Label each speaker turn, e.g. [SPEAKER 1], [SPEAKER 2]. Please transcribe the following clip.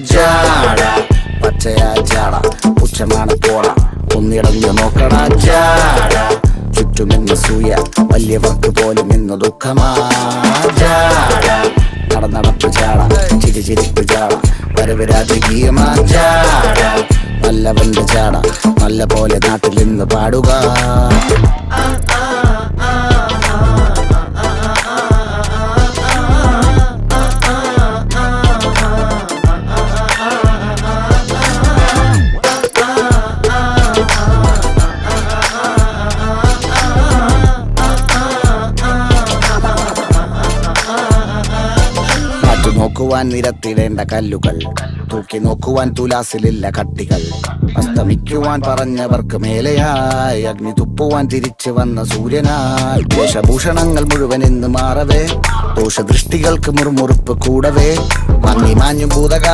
[SPEAKER 1] ജാട പച്ചയാ ജാട പുച്ഛമാണ് പോട ഒന്നിടഞ്ഞു നോക്കട ജാട ചുറ്റുമെന്ന് സൂയ വലിയവർക്ക് പോലും ഇന്ന് ദുഃഖമാ ജാട നടപ്പ് ജാട ചിരിപ്പ് ജാട വരവ് രാജകീയമാ ജാട നല്ലവന്റെ ജാട നല്ല പോലെ നാട്ടിൽ നിന്ന് പാടുക. നോക്കുവാൻ നിരത്തിടേണ്ട കല്ലുകൾ, തൂക്കി നോക്കുവാൻ തുലാസിലില്ല കട്ടികൾ, അസ്തമിക്കുവാൻ പറഞ്ഞവർക്ക് മേലെയായി അഗ്നി തുപ്പുവാൻ തിരിച്ചു വന്ന സൂര്യനായി വേഷഭൂഷണങ്ങൾ മുഴുവൻ ഇന്ന് മാറവേ ദോഷദൃഷ്ടികൾക്ക് മുറുമുറുപ്പ് കൂടവേ മങ്ങി മാഞ്ഞു ഭൂതകാല